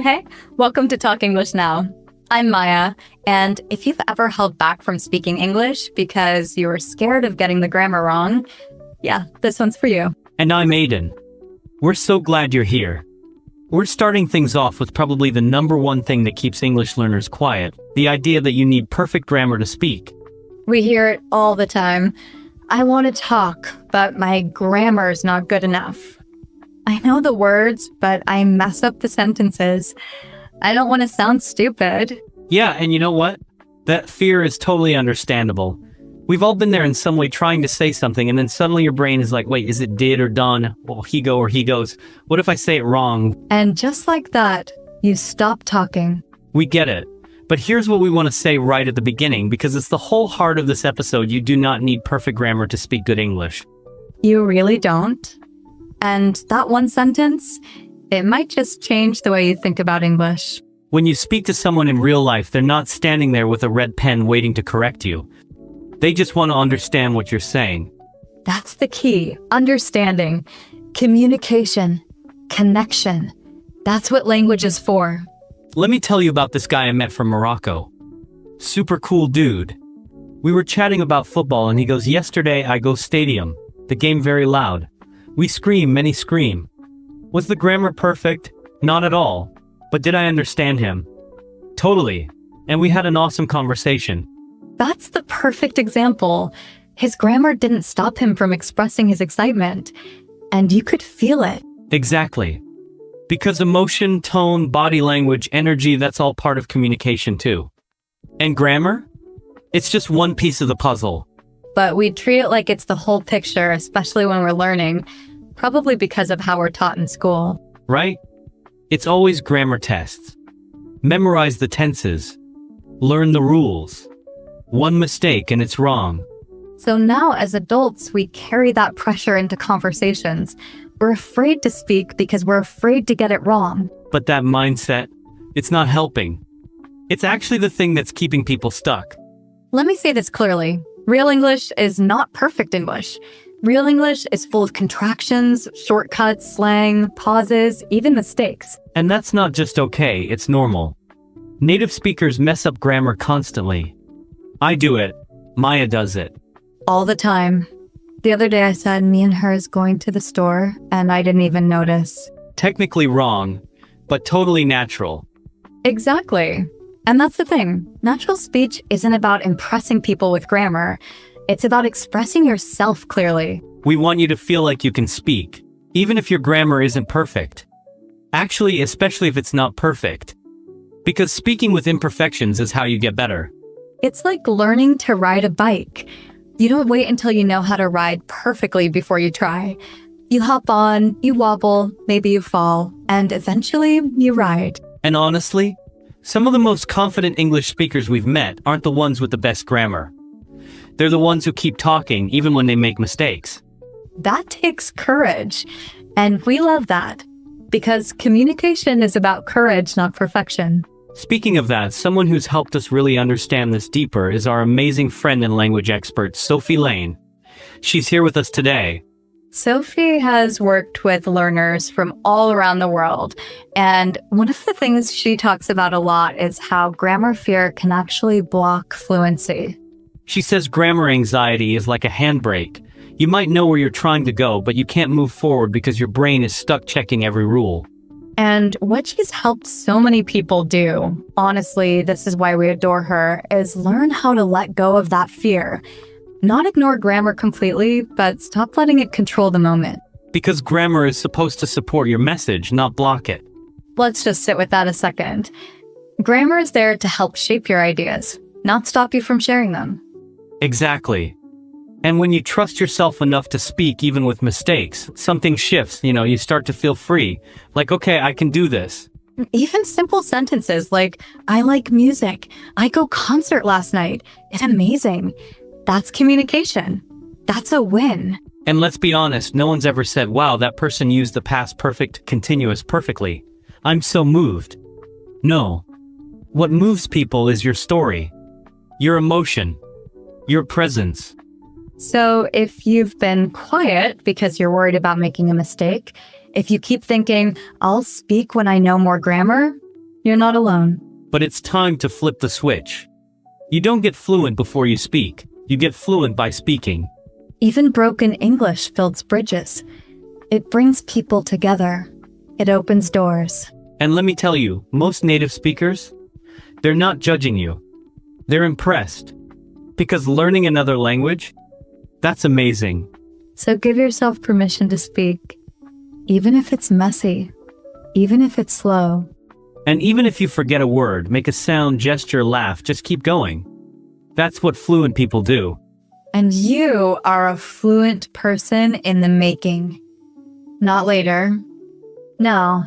Hey, welcome to Talk English Now. I'm Maya, and if you've ever held back from speaking English because you were scared of getting the grammar wrong, yeah, this one's for you. And I'm Aiden. We're so glad you're here. We're starting things off with probably the number one thing that keeps English learners quiet, the idea that you need perfect grammar to speak. We hear it all the time. I want to talk, but my grammar's not good enough. I know the words, but I mess up the sentences. I don't want to sound stupid. Yeah, and you know what? That fear is totally understandable. We've all been there in some way trying to say something, and then suddenly your brain is like, wait, is it did or done? Well, he go or he goes. What if I say it wrong? And just like that, you stop talking. We get it. But here's what we want to say right at the beginning, because it's the whole heart of this episode. You do not need perfect grammar to speak good English. You really don't? And that one sentence, it might just change the way you think about English. When you speak to someone in real life, they're not standing there with a red pen waiting to correct you. They just want to understand what you're saying. That's the key. Understanding. Communication. Connection. That's what language is for. Let me tell you about this guy I met from Morocco. Super cool dude. We were chatting about football and he goes, yesterday I go stadium. The game very loud. We scream, many scream. Was the grammar perfect? Not at all. But did I understand him? Totally. And we had an awesome conversation. That's the perfect example. His grammar didn't stop him from expressing his excitement. And you could feel it. Exactly. Because emotion, tone, body language, energy, that's all part of communication too. And grammar? It's just one piece of the puzzle. But we treat it like it's the whole picture, especially when we're learning, probably because of how we're taught in school. Right? It's always grammar tests. Memorize the tenses. Learn the rules. One mistake and it's wrong. So now as adults, we carry that pressure into conversations. We're afraid to speak because we're afraid to get it wrong. But that mindset, it's not helping. It's actually the thing that's keeping people stuck. Let me say this clearly. Real English is not perfect English. Real English is full of contractions, shortcuts, slang, pauses, even mistakes. And that's not just okay, it's normal. Native speakers mess up grammar constantly. I do it. Maya does it. All the time. The other day I said me and her is going to the store, and I didn't even notice. Technically wrong, but totally natural. Exactly. And that's the thing. Natural speech isn't about impressing people with grammar. It's about expressing yourself clearly. We want you to feel like you can speak, even if your grammar isn't perfect. Actually, especially if it's not perfect. Because speaking with imperfections is how you get better. It's like learning to ride a bike. You don't wait until you know how to ride perfectly before you try. You hop on, you wobble, maybe you fall, and eventually you ride. And honestly, some of the most confident English speakers we've met aren't the ones with the best grammar. They're the ones who keep talking even when they make mistakes. That takes courage. And we love that. Because communication is about courage, not perfection. Speaking of that, someone who's helped us really understand this deeper is our amazing friend and language expert, Sophie Lane. She's here with us today. Sophie has worked with learners from all around the world. And one of the things she talks about a lot is how grammar fear can actually block fluency. She says grammar anxiety is like a handbrake. You might know where you're trying to go, but you can't move forward because your brain is stuck checking every rule. And what she's helped so many people do, honestly, this is why we adore her, is learn how to let go of that fear. Not ignore grammar completely, but stop letting it control the moment. Because grammar is supposed to support your message, not block it. Let's just sit with that a second. Grammar is there to help shape your ideas, not stop you from sharing them. Exactly. And when you trust yourself enough to speak even with mistakes, something shifts, you start to feel free. Like, okay, I can do this. Even simple sentences like, I like music. I go concert last night. It's amazing. That's communication. That's a win. And let's be honest, no one's ever said, wow, that person used the past perfect continuous perfectly. I'm so moved. No. What moves people is your story, your emotion, your presence. So if you've been quiet because you're worried about making a mistake, if you keep thinking, I'll speak when I know more grammar, You're not alone. But it's time to flip the switch. You don't get fluent before you speak. You get fluent by speaking. Even broken English builds bridges. It brings people together. It opens doors. And let me tell you, most native speakers, they're not judging you. They're impressed. Because learning another language, that's amazing. So give yourself permission to speak. Even if it's messy. Even if it's slow. And even if you forget a word, make a sound, gesture, laugh, just keep going. That's what fluent people do. And you are a fluent person in the making. Not later. No.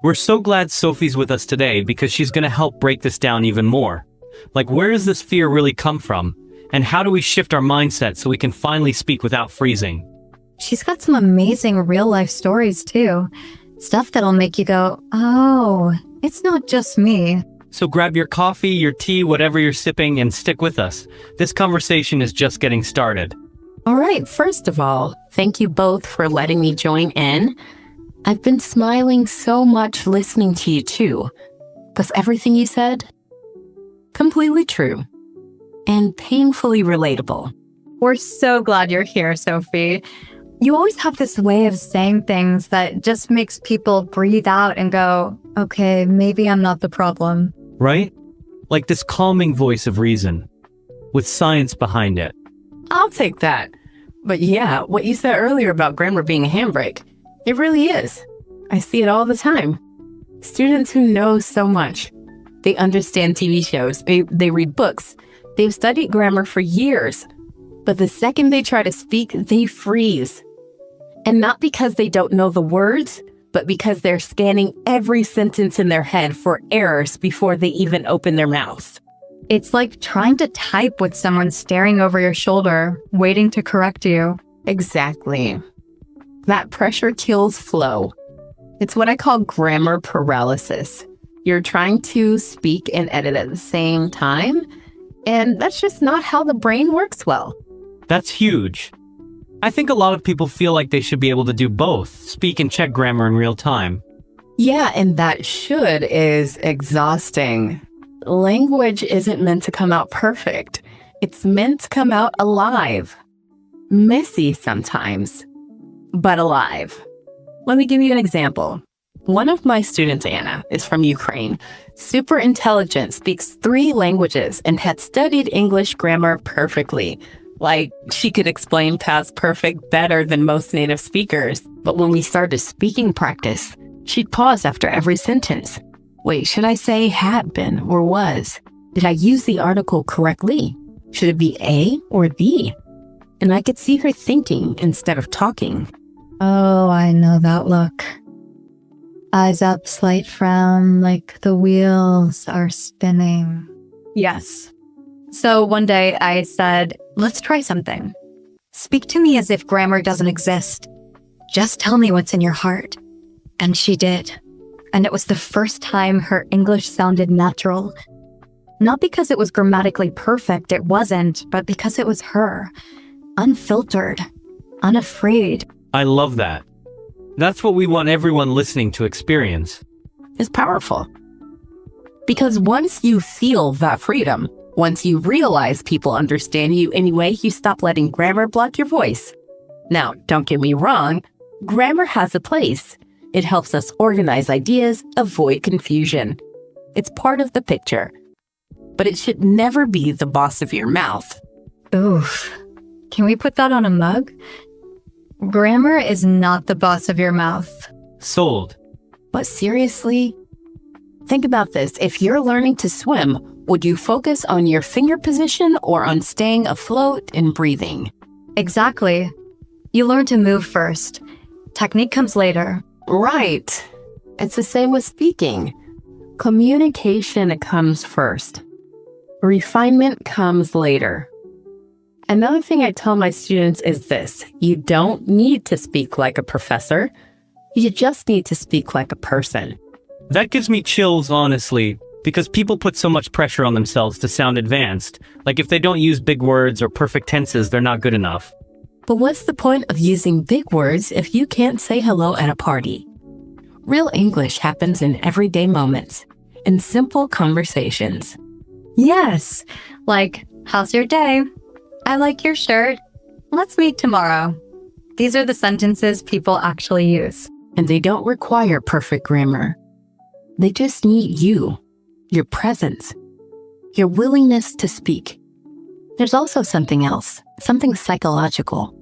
We're so glad Sophie's with us today because she's going to help break this down even more. Like, where does this fear really come from? And how do we shift our mindset so we can finally speak without freezing? She's got some amazing real-life stories, too. Stuff that'll make you go, oh, it's not just me. So grab your coffee, your tea, whatever you're sipping, and stick with us. This conversation is just getting started. All right, first of all, thank you both for letting me join in. I've been smiling so much listening to you too. Was everything you said completely true and painfully relatable? We're so glad you're here, Sophie. You always have this way of saying things that just makes people breathe out and go, okay, maybe I'm not the problem. Right? Like this calming voice of reason, with science behind it. I'll take that. But yeah, what you said earlier about grammar being a handbrake, it really is. I see it all the time. Students who know so much. They understand TV shows, they read books, they've studied grammar for years. But the second they try to speak, they freeze. And not because they don't know the words, but because they're scanning every sentence in their head for errors before they even open their mouths. It's like trying to type with someone staring over your shoulder, waiting to correct you. Exactly. That pressure kills flow. It's what I call grammar paralysis. You're trying to speak and edit at the same time, and that's just not how the brain works well. That's huge. I think a lot of people feel like they should be able to do both, speak and check grammar in real time. Yeah, and that should is exhausting. Language isn't meant to come out perfect. It's meant to come out alive. Messy sometimes, but alive. Let me give you an example. One of my students, Anna, is from Ukraine. Super intelligent, speaks 3 languages, and had studied English grammar perfectly. Like, she could explain past perfect better than most native speakers. But when we started speaking practice, she'd pause after every sentence. Wait, should I say had been or was? Did I use the article correctly? Should it be A or B? And I could see her thinking instead of talking. Oh, I know that look. Eyes up, slight frown, like the wheels are spinning. Yes. So one day I said, let's try something. Speak to me as if grammar doesn't exist. Just tell me what's in your heart. And she did. And it was the first time her English sounded natural. Not because it was grammatically perfect, it wasn't, but because it was her. Unfiltered. Unafraid. I love that. That's what we want everyone listening to experience. It's powerful. Because once you feel that freedom, once you realize people understand you anyway, you stop letting grammar block your voice. Now, don't get me wrong, grammar has a place. It helps us organize ideas, avoid confusion. It's part of the picture. But it should never be the boss of your mouth. Oof. Can we put that on a mug? Grammar is not the boss of your mouth. Sold. But seriously, think about this. If you're learning to swim, would you focus on your finger position or on staying afloat and breathing? Exactly. You learn to move first. Technique comes later. Right. It's the same with speaking. Communication comes first. Refinement comes later. Another thing I tell my students is this: you don't need to speak like a professor. You just need to speak like a person. That gives me chills, honestly, because people put so much pressure on themselves to sound advanced. Like if they don't use big words or perfect tenses, they're not good enough. But what's the point of using big words if you can't say hello at a party? Real English happens in everyday moments. in simple conversations. Yes, like, how's your day? I like your shirt. Let's meet tomorrow. These are the sentences people actually use. And they don't require perfect grammar. They just need you, your presence, your willingness to speak. There's also something else, something psychological.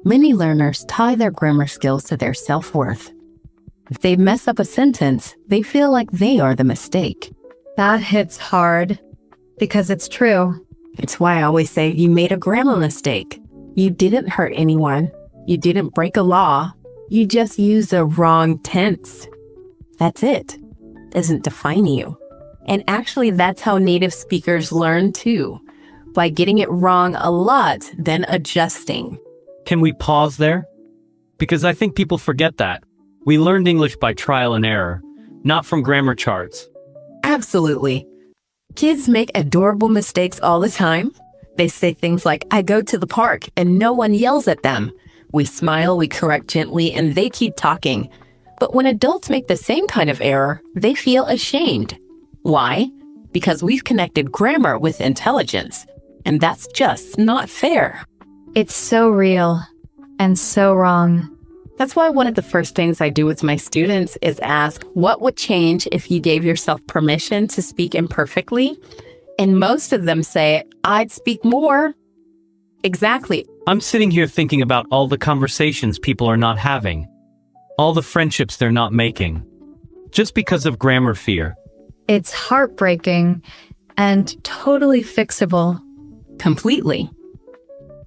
Many learners tie their grammar skills to their self-worth. If they mess up a sentence, they feel like they are the mistake. That hits hard because it's true. It's why I always say you made a grammar mistake. You didn't hurt anyone. You didn't break a law. You just used the wrong tense. That's it. Doesn't define you. And actually, that's how native speakers learn too. By getting it wrong a lot, then adjusting. Can we pause there? Because I think people forget that. We learned English by trial and error, not from grammar charts. Absolutely. Kids make adorable mistakes all the time. They say things like, I go to the park, and no one yells at them. We smile, we correct gently, and they keep talking. But when adults make the same kind of error, they feel ashamed. Why? Because we've connected grammar with intelligence. And that's just not fair. It's so real and so wrong. That's why one of the first things I do with my students is ask, what would change if you gave yourself permission to speak imperfectly? And most of them say, I'd speak more. Exactly. I'm sitting here thinking about all the conversations people are not having, all the friendships they're not making, just because of grammar fear. It's heartbreaking and totally fixable. Completely.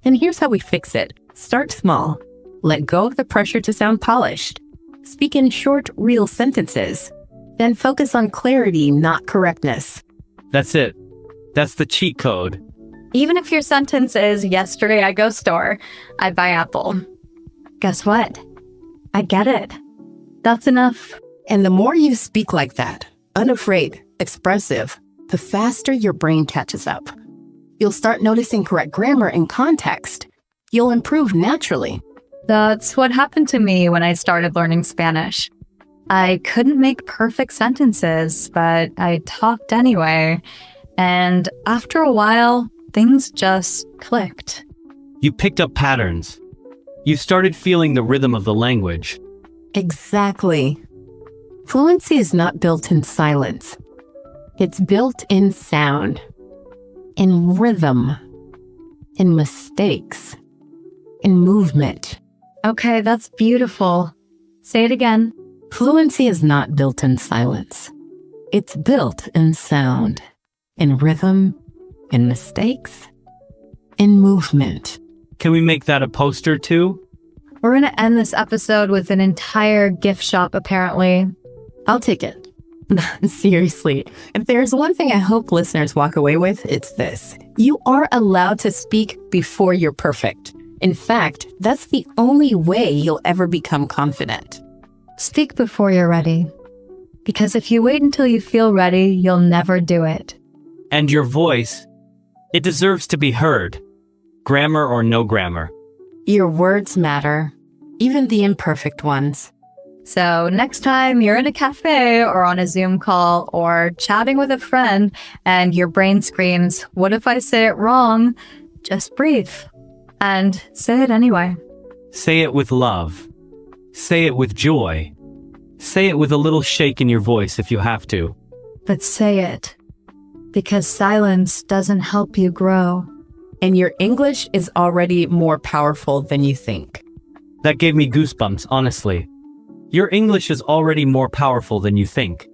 And here's how we fix it. Start small. Let go of the pressure to sound polished. Speak in short, real sentences. Then focus on clarity, not correctness. That's it. That's the cheat code. Even if your sentence is, yesterday I go store, I buy apple. Guess what? I get it. That's enough. And the more you speak like that, unafraid, expressive, the faster your brain catches up. You'll start noticing correct grammar in context. You'll improve naturally. That's what happened to me when I started learning Spanish. I couldn't make perfect sentences, but I talked anyway. And after a while, things just clicked. You picked up patterns. You started feeling the rhythm of the language. Exactly. Fluency is not built in silence. It's built in sound, in rhythm, in mistakes, in movement. Okay, that's beautiful. Say it again. Fluency is not built in silence. It's built in sound, in rhythm, in mistakes, in movement. Can we make that a poster too? We're going to end this episode with an entire gift shop, apparently. I'll take it. Seriously, if there's one thing I hope listeners walk away with, it's this. You are allowed to speak before you're perfect. In fact, that's the only way you'll ever become confident. Speak before you're ready. Because if you wait until you feel ready, you'll never do it. And your voice, it deserves to be heard. Grammar or no grammar. Your words matter, even the imperfect ones. So next time you're in a cafe or on a Zoom call or chatting with a friend and your brain screams, what if I say it wrong? Just breathe and say it anyway. Say it with love. Say it with joy. Say it with a little shake in your voice if you have to. But say it, because silence doesn't help you grow. And your English is already more powerful than you think. That gave me goosebumps, honestly. Your English is already more powerful than you think.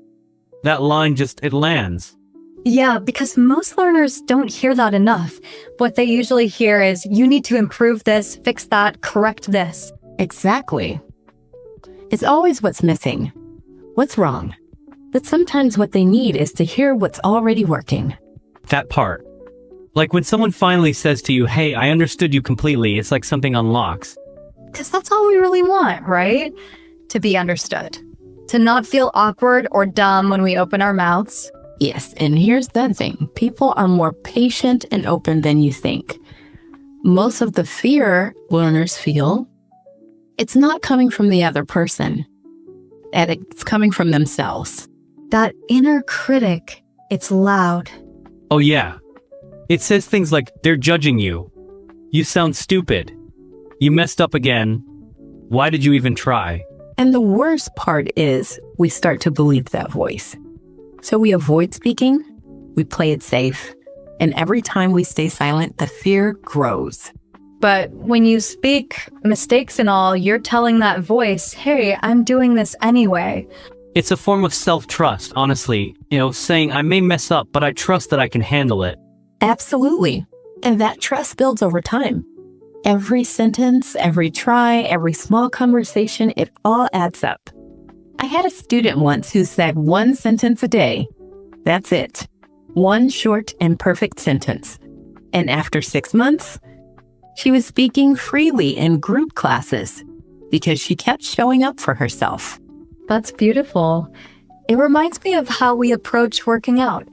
That line it lands. Yeah, because most learners don't hear that enough. What they usually hear is, you need to improve this, fix that, correct this. Exactly. It's always what's missing. What's wrong? But sometimes what they need is to hear what's already working. That part. Like when someone finally says to you, hey, I understood you completely, it's like something unlocks. Because that's all we really want, right? To be understood. To not feel awkward or dumb when we open our mouths. Yes, and here's the thing. People are more patient and open than you think. Most of the fear learners feel, it's not coming from the other person, and it's coming from themselves. That inner critic, it's loud. Oh yeah. It says things like, they're judging you. You sound stupid. You messed up again. Why did you even try? And the worst part is we start to believe that voice. So we avoid speaking, we play it safe, and every time we stay silent, the fear grows. But when you speak, mistakes and all, you're telling that voice, hey, I'm doing this anyway. It's a form of self-trust, honestly. Saying I may mess up, but I trust that I can handle it. Absolutely. And that trust builds over time. Every sentence, every try, every small conversation, it all adds up. I had a student once who said 1 sentence a day. That's it. 1 short and perfect sentence. And after 6 months, she was speaking freely in group classes because she kept showing up for herself. That's beautiful. It reminds me of how we approach working out.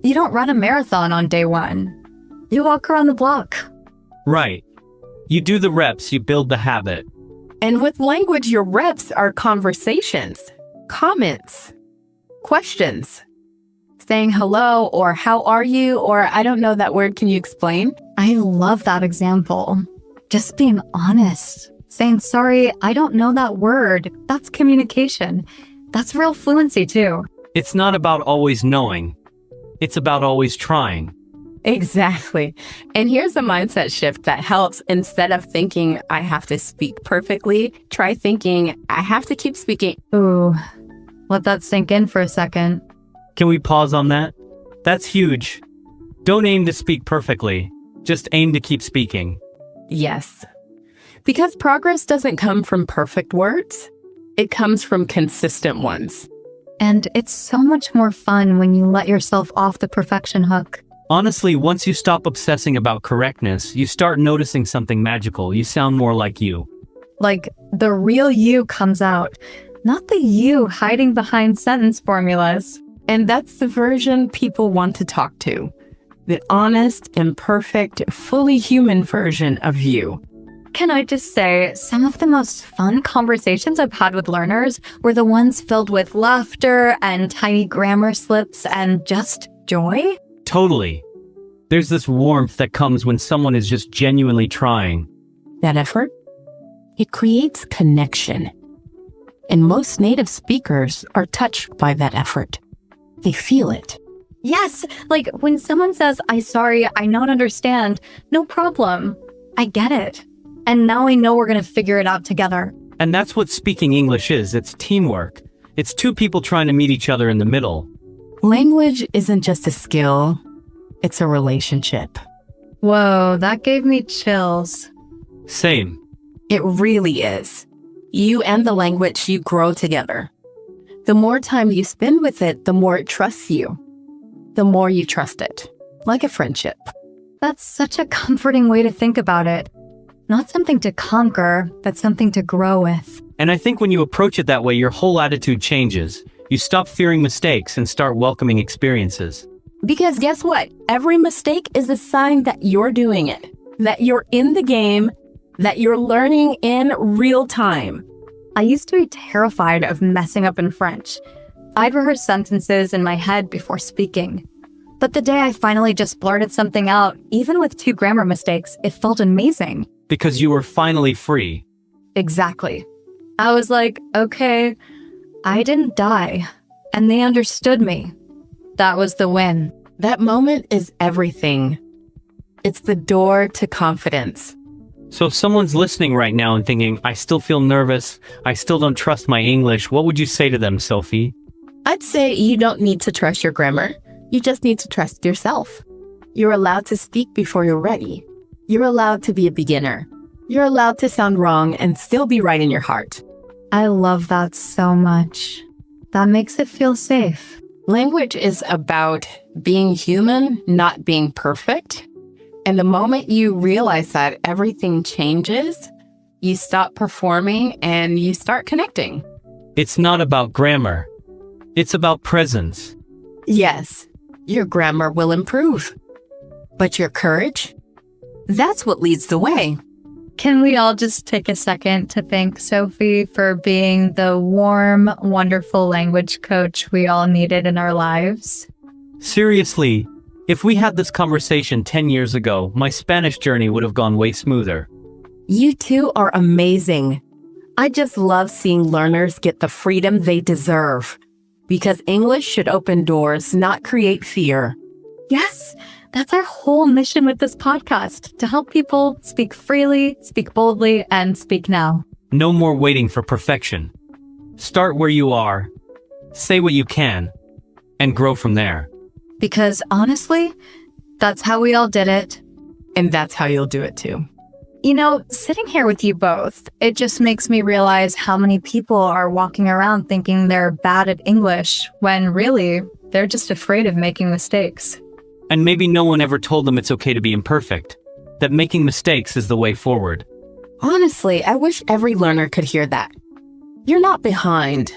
You don't run a marathon on day 1. You walk around the block. Right. You do the reps, you build the habit. And with language, your reps are conversations, comments, questions, saying hello or how are you or I don't know that word, can you explain? I love that example. Just being honest. Saying, sorry, I don't know that word. That's communication. That's real fluency too. It's not about always knowing. It's about always trying. Exactly. And here's a mindset shift that helps. Instead of thinking, I have to speak perfectly, try thinking, I have to keep speaking. Ooh, let that sink in for a second. Can we pause on that? That's huge. Don't aim to speak perfectly. Just aim to keep speaking. Yes. Because progress doesn't come from perfect words. It comes from consistent ones. And it's so much more fun when you let yourself off the perfection hook. Honestly, once you stop obsessing about correctness, you start noticing something magical. You sound more like you. Like the real you comes out, not the you hiding behind sentence formulas. And that's the version people want to talk to. The honest, imperfect, fully human version of you. Can I just say, some of the most fun conversations I've had with learners were the ones filled with laughter and tiny grammar slips and just joy? Totally. There's this warmth that comes when someone is just genuinely trying. That effort, it creates connection. And most native speakers are touched by that effort. They feel it. Yes, like when someone says, I'm sorry, I don't understand, no problem. I get it. And now I know we're going to figure it out together. And that's what speaking English is. It's teamwork. It's 2 people trying to meet each other in the middle. Language isn't just a skill, it's a relationship. Whoa, that gave me chills. Same. It really is. You and the language, you grow together. The more time you spend with it, the more it trusts you. The more you trust it. Like a friendship. That's such a comforting way to think about it. Not something to conquer, but something to grow with. And I think when you approach it that way, your whole attitude changes. You stop fearing mistakes and start welcoming experiences. Because guess what? Every mistake is a sign that you're doing it. That you're in the game. That you're learning in real time. I used to be terrified of messing up in French. I'd rehearse sentences in my head before speaking. But the day I finally just blurted something out, even with 2 grammar mistakes, it felt amazing. Because you were finally free. Exactly. I was like, okay, I didn't die. And they understood me. That was the win. That moment is everything. It's the door to confidence. So if someone's listening right now and thinking, I still feel nervous, I still don't trust my English, what would you say to them, Sophie? I'd say you don't need to trust your grammar. You just need to trust yourself. You're allowed to speak before you're ready. You're allowed to be a beginner. You're allowed to sound wrong and still be right in your heart. I love that so much. That makes it feel safe. Language is about being human, not being perfect. And the moment you realize that, everything changes. You stop performing and you start connecting. It's not about grammar. It's about presence. Yes, your grammar will improve. But your courage? That's what leads the way. Can we all just take a second to thank Sophie for being the warm, wonderful language coach we all needed in our lives? Seriously, if we had this conversation 10 years ago, my Spanish journey would have gone way smoother. You two are amazing. I just love seeing learners get the freedom they deserve. Because English should open doors, not create fear. Yes, that's our whole mission with this podcast, to help people speak freely, speak boldly, and speak now. No more waiting for perfection. Start where you are, say what you can, and grow from there. Because honestly, that's how we all did it. And that's how you'll do it too. You know, sitting here with you both, it just makes me realize how many people are walking around thinking they're bad at English, when really, they're just afraid of making mistakes. And maybe no one ever told them it's okay to be imperfect, that making mistakes is the way forward. Honestly, I wish every learner could hear that. You're not behind.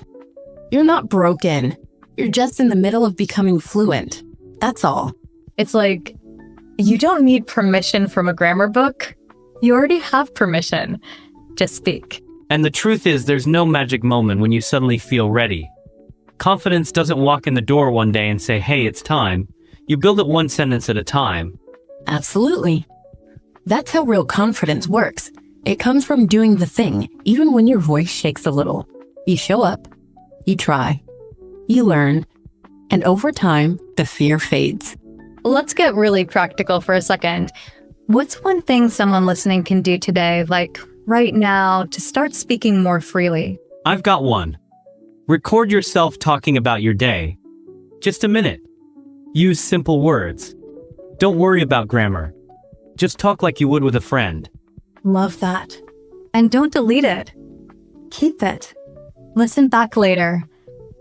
You're not broken. You're just in the middle of becoming fluent. That's all. It's like, you don't need permission from a grammar book. You already have permission. Just speak. And the truth is, there's no magic moment when you suddenly feel ready. Confidence doesn't walk in the door one day and say, hey, it's time. You build it one sentence at a time. Absolutely. That's how real confidence works. It comes from doing the thing, even when your voice shakes a little. You show up, you try, you learn, and over time, the fear fades. Let's get really practical for a second. What's one thing someone listening can do today, like right now, to start speaking more freely? I've got one. Record yourself talking about your day. Just a minute. Use simple words. Don't worry about grammar. Just talk like you would with a friend. Love that. And don't delete it. Keep it. Listen back later.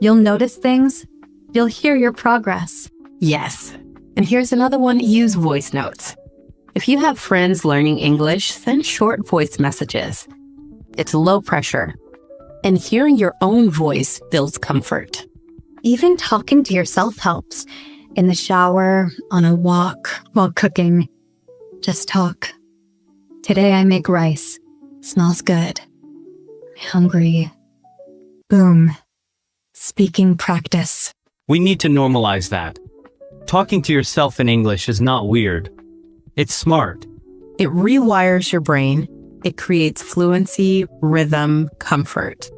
You'll notice things. You'll hear your progress. Yes. And here's another one, use voice notes. If you have friends learning English, send short voice messages. It's low pressure. And hearing your own voice builds comfort. Even talking to yourself helps. In the shower, on a walk, while cooking. Just talk. Today I make rice. Smells good. Hungry. Boom. Speaking practice. We need to normalize that. Talking to yourself in English is not weird. It's smart. It rewires your brain. It creates fluency, rhythm, comfort.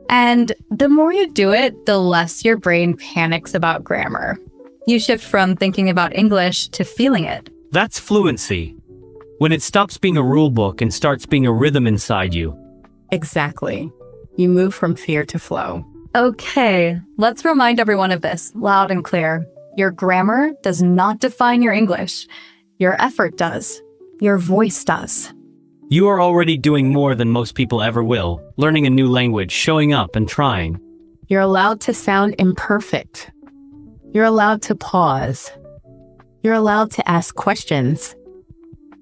And the more you do it, the less your brain panics about grammar. You shift from thinking about English to feeling it. That's fluency. When it stops being a rule book and starts being a rhythm inside you. Exactly. You move from fear to flow. Okay, let's remind everyone of this, loud and clear. Your grammar does not define your English. Your effort does. Your voice does. You are already doing more than most people ever will, learning a new language, showing up and trying. You're allowed to sound imperfect. You're allowed to pause. You're allowed to ask questions.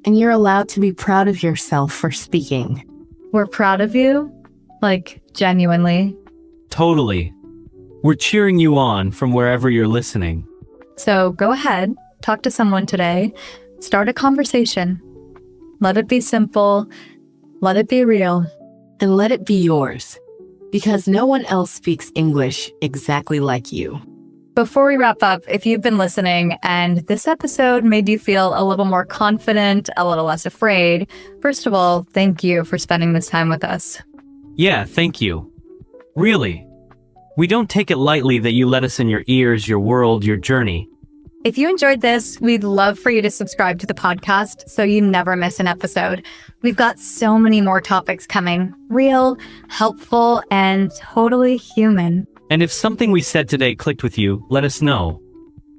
And you're allowed to be proud of yourself for speaking. We're proud of you, like genuinely. Totally. We're cheering you on from wherever you're listening. So go ahead, talk to someone today, start a conversation. Let it be simple, let it be real. And let it be yours. Because no one else speaks English exactly like you. Before we wrap up, if you've been listening and this episode made you feel a little more confident, a little less afraid, first of all, thank you for spending this time with us. Yeah, thank you. Really. We don't take it lightly that you let us in your ears, your world, your journey. If you enjoyed this, we'd love for you to subscribe to the podcast so you never miss an episode. We've got so many more topics coming. Real, helpful, and totally human. And if something we said today clicked with you, let us know.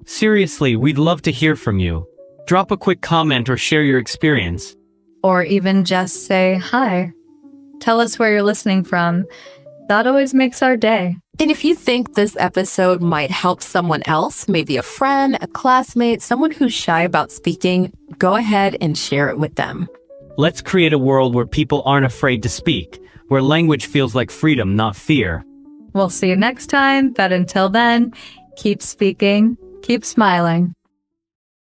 Seriously, we'd love to hear from you. Drop a quick comment or share your experience. Or even just say hi. Tell us where you're listening from. That always makes our day. And if you think this episode might help someone else, maybe a friend, a classmate, someone who's shy about speaking, go ahead and share it with them. Let's create a world where people aren't afraid to speak, where language feels like freedom, not fear. We'll see you next time, but until then, keep speaking, keep smiling.